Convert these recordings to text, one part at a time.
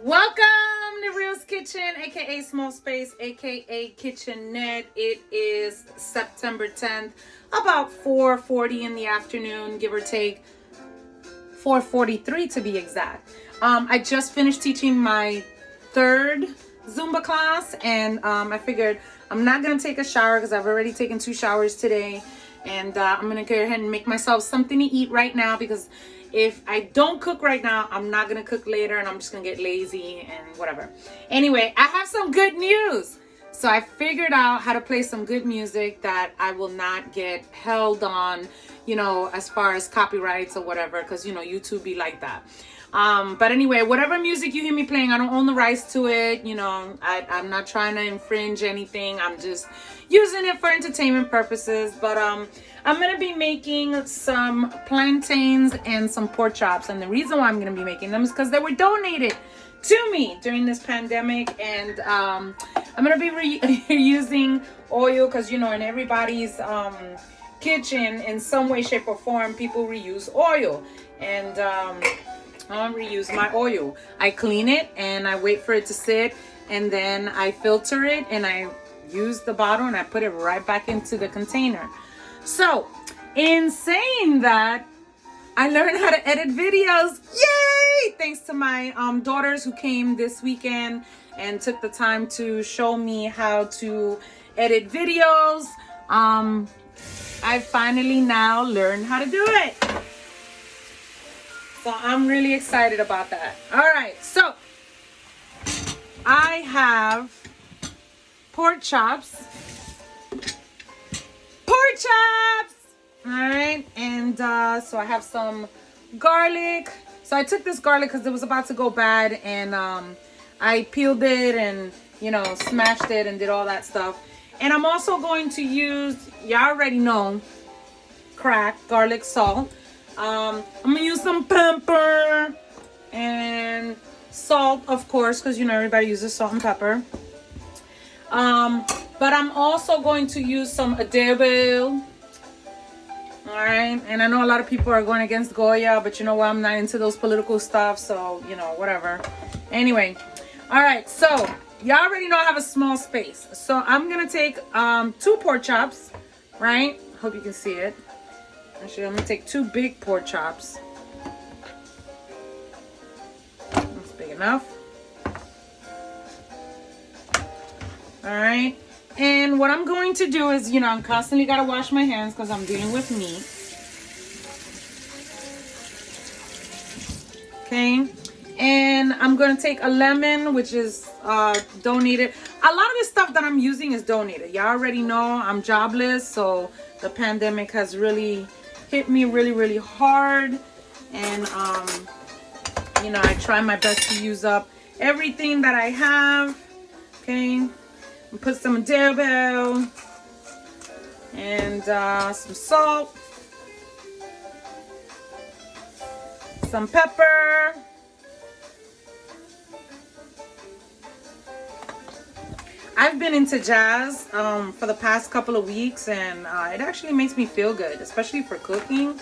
Welcome to Real's Kitchen, aka Small Space, aka Kitchenette. It is September 10th, about 4:40 in the afternoon, give or take 4:43 to be exact. I just finished teaching my third Zumba class, and I figured I'm not gonna take a shower because I've already taken 2 showers today, and I'm gonna go ahead and make myself something to eat right now, because if I don't cook right now, I'm not gonna cook later and I'm just gonna get lazy and whatever. Anyway, I have some good news. So I figured out how to play some good music that I will not get held on, as far as copyrights or whatever, because YouTube be like that. But anyway, whatever music you hear me playing, I don't own the rights to it. I'm not trying to infringe anything. I'm just using it for entertainment purposes. But I'm gonna be making some plantains and some pork chops, and the reason why I'm gonna be making them is because they were donated to me during this pandemic, and I'm gonna be reusing oil, because in everybody's kitchen, in some way, shape, or form, people reuse oil, and I'll reuse my oil. I clean it and I wait for it to sit, and then I filter it and I use the bottle and I put it right back into the container. So, in saying that, I learned how to edit videos. Yay! Thanks to my daughters who came this weekend and took the time to show me how to edit videos. I finally now learned how to do it. So I'm really excited about that. All right, so I have pork chops. All right, and so I have some garlic. So I took this garlic because it was about to go bad, and I peeled it and smashed it and did all that stuff. And I'm also going to use, y'all already know, cracked garlic salt. I'm gonna use some pepper and salt, of course, because everybody uses salt and pepper. But I'm also going to use some adobo. All right, and I know a lot of people are going against Goya, but you know what? I'm not into those political stuff, so whatever. Anyway, all right. So y'all already know I have a small space, so I'm gonna take 2 pork chops. Right? Hope you can see it. Actually, I'm gonna take 2 big pork chops. That's big enough. All right. And what I'm going to do is, I'm constantly gotta wash my hands because I'm dealing with meat. Okay. And I'm gonna take a lemon, which is donated. A lot of the stuff that I'm using is donated. Y'all already know I'm jobless, so the pandemic has really hit me really, really hard. And I try my best to use up everything that I have. Okay. And put some adobo and some salt, some pepper, I've been into jazz for the past couple of weeks, and it actually makes me feel good, especially for cooking.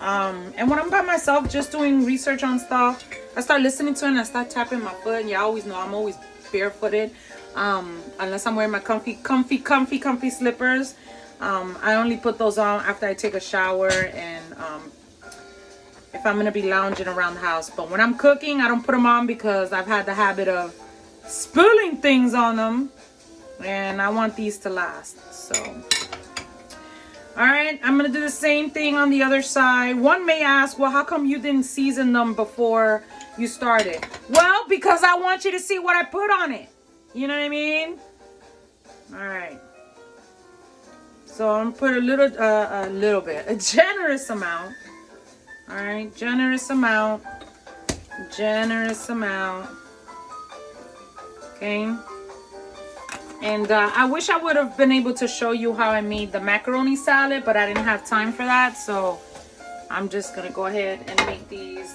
And when I'm by myself just doing research on stuff, I start listening to it and I start tapping my foot. And you always know I'm always barefooted, unless I'm wearing my comfy slippers. I only put those on after I take a shower and if I'm gonna be lounging around the house. But when I'm cooking, I don't put them on because I've had the habit of spilling things on them, and I want these to last. So all right, I'm gonna do the same thing on the other side. One may ask, well, how come you didn't season them before you started? Well, because I want you to see what I put on it. You know what I mean? All right. So I'm gonna put a little bit, a generous amount. All right, generous amount. Okay. And I wish I would have been able to show you how I made the macaroni salad, but I didn't have time for that. So I'm just going to go ahead and make these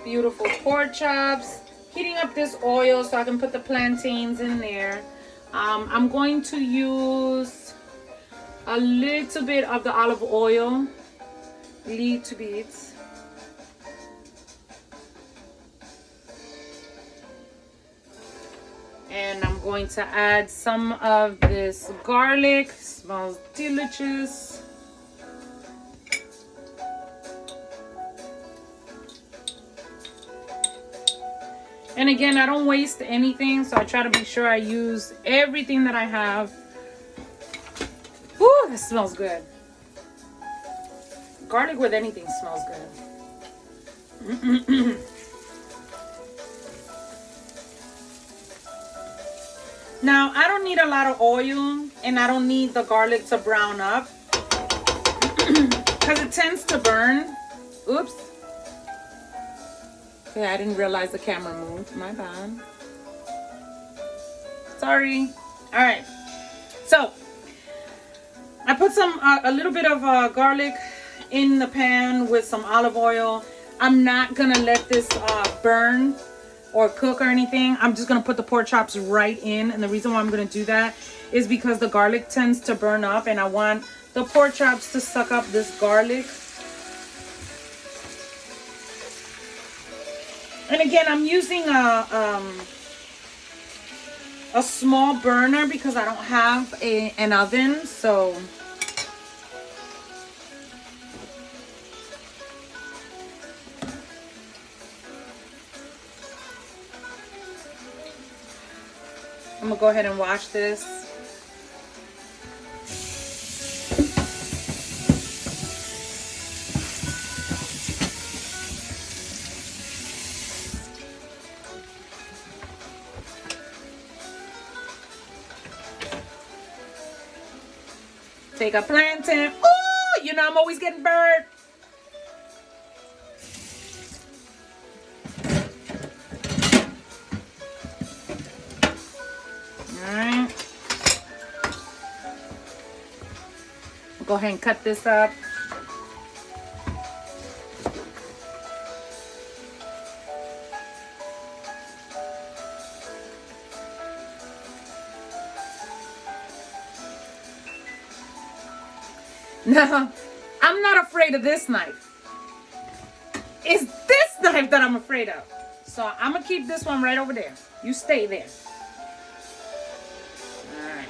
beautiful pork chops. Heating up this oil so I can put the plantains in there. I'm going to use a little bit of the olive oil. Little bit. And I'm going to add some of this garlic. Smells delicious. And again, I don't waste anything, so I try to be sure I use everything that I have. Ooh, that smells good. Garlic with anything smells good. Now, I don't need a lot of oil, and I don't need the garlic to brown up because it tends to burn. Oops. Okay, I didn't realize the camera moved. My bad. Sorry. All right. So, I put a little bit of garlic in the pan with some olive oil. I'm not gonna let this burn or cook or anything. I'm just gonna put the pork chops right in, and the reason why I'm gonna do that is because the garlic tends to burn up, and I want the pork chops to suck up this garlic. And again, I'm using a small burner because I don't have an oven, so I'm gonna go ahead and wash this. Take a plantain. Oh, you know I'm always getting burnt. Alright. We'll go ahead and cut this up. Now, I'm not afraid of this knife. It's this knife that I'm afraid of. So I'm going to keep this one right over there. You stay there. Alright.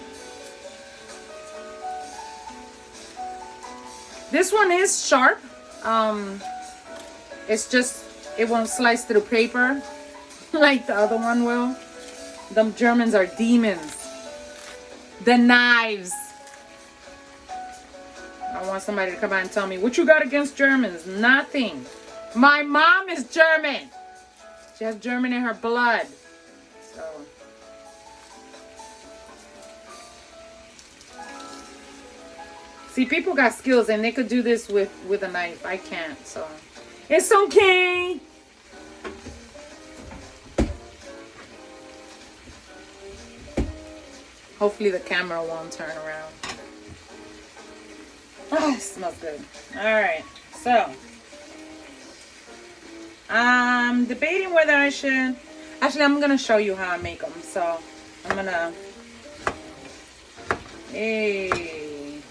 This one is sharp. It's just, it won't slice through paper like the other one will. Them Germans are demons. The knives. I want somebody to come out and tell me, what you got against Germans? Nothing. My mom is German. She has German in her blood. So. See, people got skills and they could do this with a knife. I can't, so. It's okay. Hopefully the camera won't turn around. Oh, it smells good. Alright, so I'm debating whether I should. Actually, I'm gonna show you how I make them. So I'm gonna. Hey.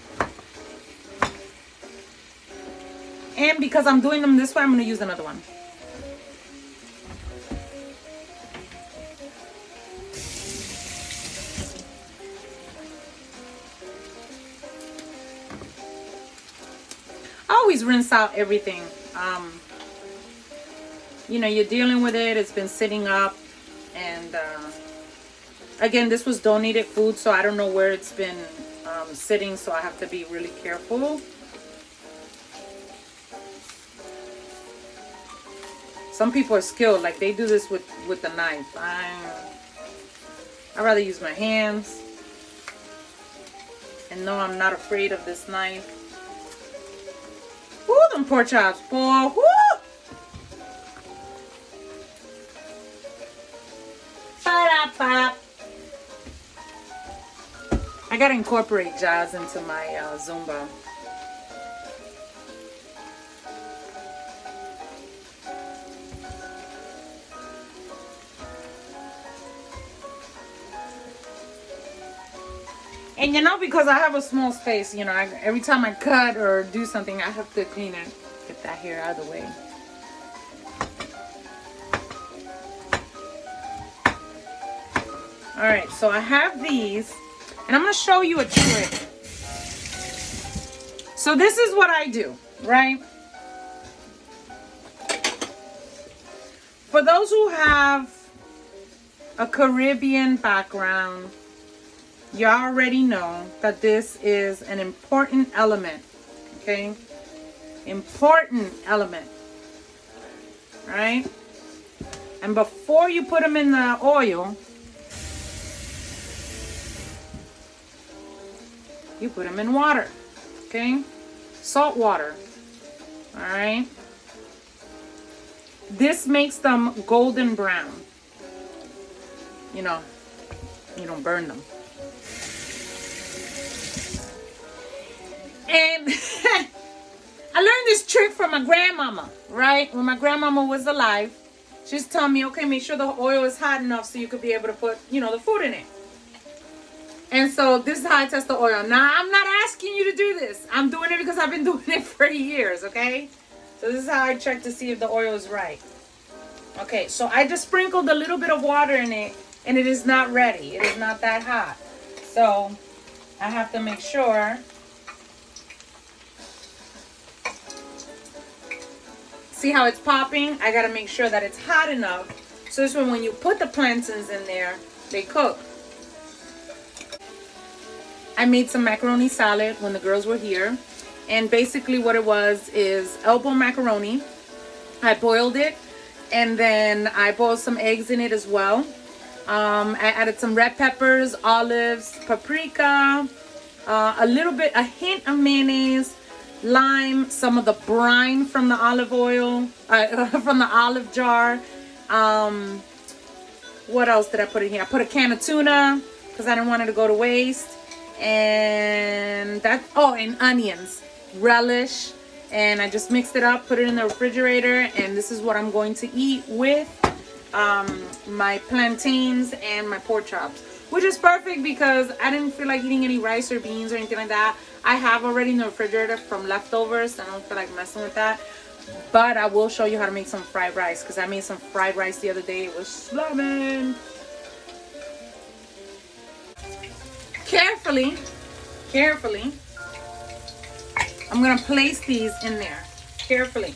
And because I'm doing them this way, I'm gonna use another one. Always rinse out everything. You know, you're dealing with it, it's been sitting up, and again, this was donated food, so I don't know where it's been sitting, so I have to be really careful. Some people are skilled, like they do this with the knife. I'd rather use my hands, and no, I'm not afraid of this knife. Woo, them pork chops, boy. Woo! Pop. I gotta incorporate jazz into my Zumba. And you know, because I have a small space, you know, every time I cut or do something, I have to clean it, get that hair out of the way. All right, so I have these, and I'm gonna show you a trick. So this is what I do, right? For those who have a Caribbean background, you already know that this is an important element, okay? Important element, right? And before you put them in the oil, you put them in water, okay? Salt water, all right? This makes them golden brown. You know, you don't burn them. And I learned this trick from my grandmama, right? When my grandmama was alive, she used to tell me, okay, make sure the oil is hot enough so you could be able to put, you know, the food in it. And so this is how I test the oil. Now, I'm not asking you to do this. I'm doing it because I've been doing it for years, okay? So this is how I check to see if the oil is right. Okay, so I just sprinkled a little bit of water in it, and it is not ready. It is not that hot. So I have to make sure. See how it's popping? I gotta make sure that it's hot enough so this way when you put the plantains in there, they cook. I made some macaroni salad when the girls were here, and basically what it was is elbow macaroni. I boiled it, and then I boiled some eggs in it as well. I added some red peppers, olives, paprika, a hint of mayonnaise, lime, some of the brine from the olive oil, from the olive jar. What else did I put in here? I put a can of tuna because I didn't want it to go to waste. And and onions, relish. And I just mixed it up, put it in the refrigerator, and this is what I'm going to eat with my plantains and my pork chops, which is perfect because I didn't feel like eating any rice or beans or anything like that. I have already in the refrigerator from leftovers, so I don't feel like messing with that. But I will show you how to make some fried rice because I made some fried rice the other day. It was slamming. Carefully, I'm gonna place these in there, carefully.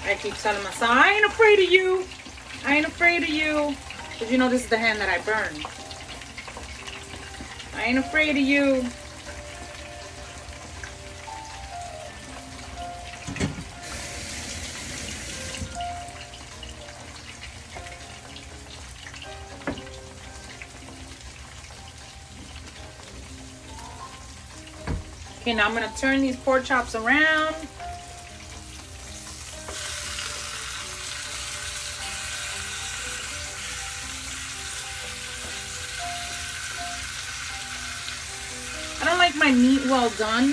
I keep telling myself, I ain't afraid of you. I ain't afraid of you. Because you know this is the hand that I burned. I ain't afraid of you. Okay, now I'm going to turn these pork chops around. I don't like my meat well done.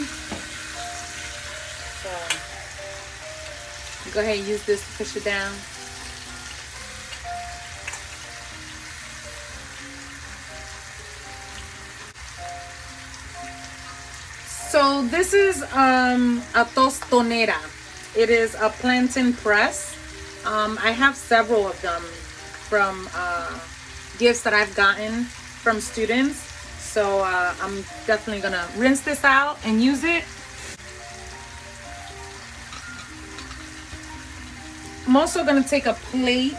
So, go ahead and use this to push it down. So this is a tostonera. It is a plantain press. I have several of them from gifts that I've gotten from students. So I'm definitely gonna rinse this out and use it. I'm also gonna take a plate.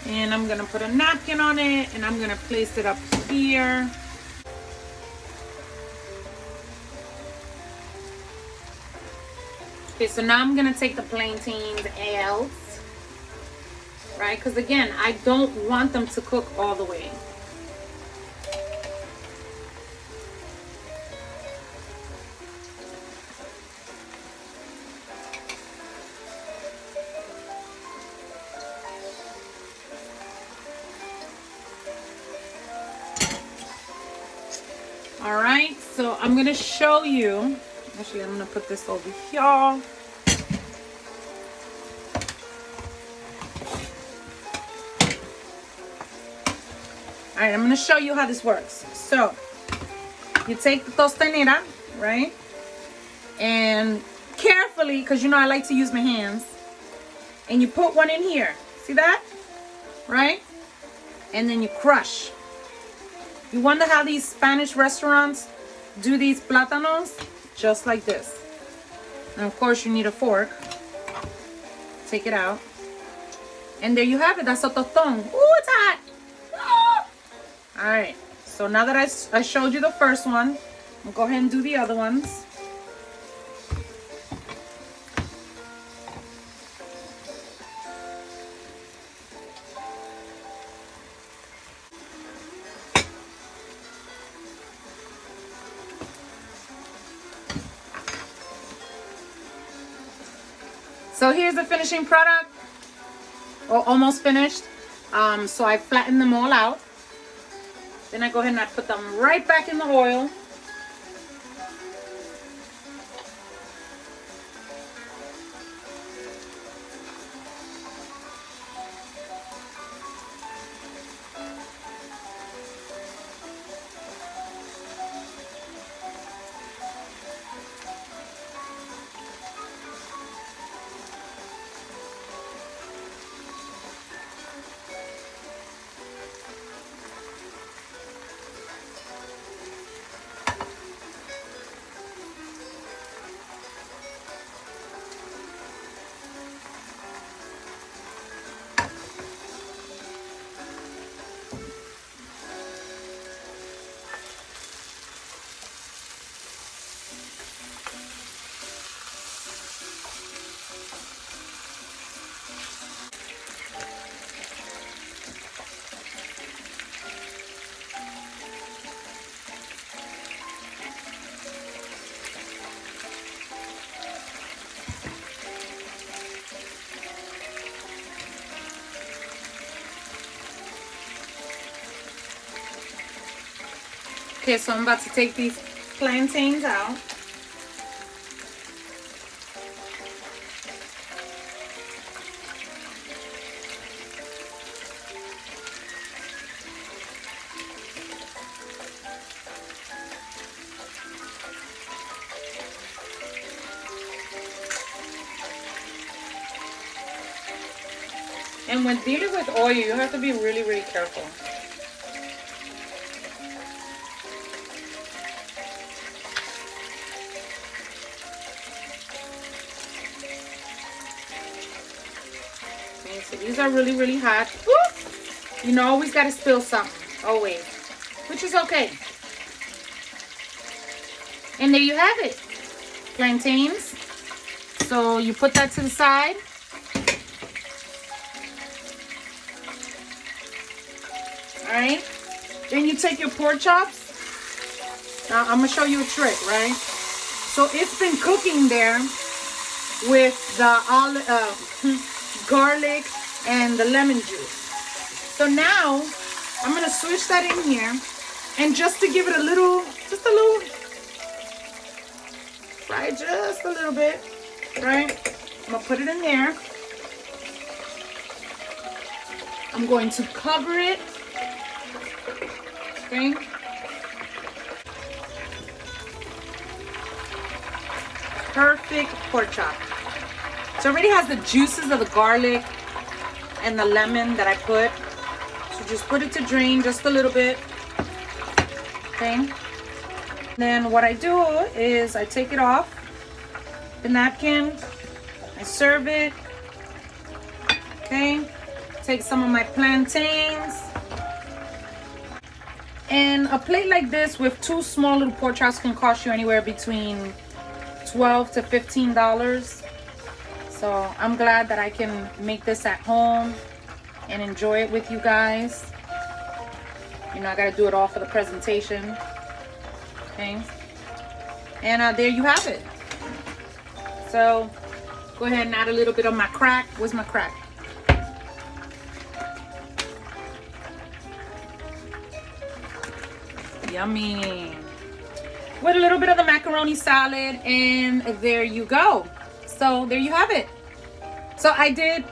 And I'm gonna put a napkin on it, and I'm gonna place it up here. Okay, so now I'm gonna take the plantains out, right? Because again, I don't want them to cook all the way. All right, so I'm gonna show you. Actually, I'm gonna put this over here. All right, I'm gonna show you how this works. So you take the tostanera, right? And carefully, because you know I like to use my hands, and you put one in here. See that? Right? And then you crush. You wonder how these Spanish restaurants do these plátanos? Just like this. And of course you need a fork. Take it out. And there you have it. That's a tostón. Ooh, it's hot. Ah! All right. So now that I showed you the first one, I'll go ahead and do the other ones. So here's the finishing product, or almost finished. So I flattened them all out. Then I go ahead and I put them right back in the oil. Okay, so I'm about to take these plantains out. And when dealing with oil, you have to be really, really careful. Okay, so these are really, really hot. Woo! You know, always got to spill something. Always. Which is okay. And there you have it. Plantains. So you put that to the side. Alright, then you take your pork chops. Now I'm gonna show you a trick, right? So it's been cooking there with the garlic and the lemon juice. So now I'm gonna switch that in here, and just to give it a little, fry it just a little bit, right? I'm gonna put it in there. I'm going to cover it. Okay. Perfect pork chop. So it already has the juices of the garlic and the lemon that I put. So just put it to drain just a little bit. Okay. Then what I do is I take it off the napkin. I serve it. Okay. Take some of my plantains. And a plate like this with 2 small little pork chops can cost you anywhere between $12 to $15. So I'm glad that I can make this at home and enjoy it with you guys. You know, I gotta do it all for the presentation. Okay. And there you have it. So go ahead and add a little bit of my crack. Where's my crack? Yummy. With a little bit of the macaroni salad, and there you go. So there you have it. So I did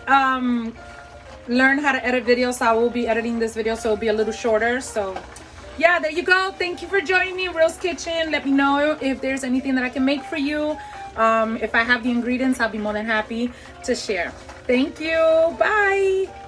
learn how to edit videos. So I will be editing this video, so it'll be a little shorter. So yeah, there you go. Thank you for joining me in Real's Kitchen. Let me know if there's anything that I can make for you. If I have the ingredients, I'll be more than happy to share. Thank you. Bye.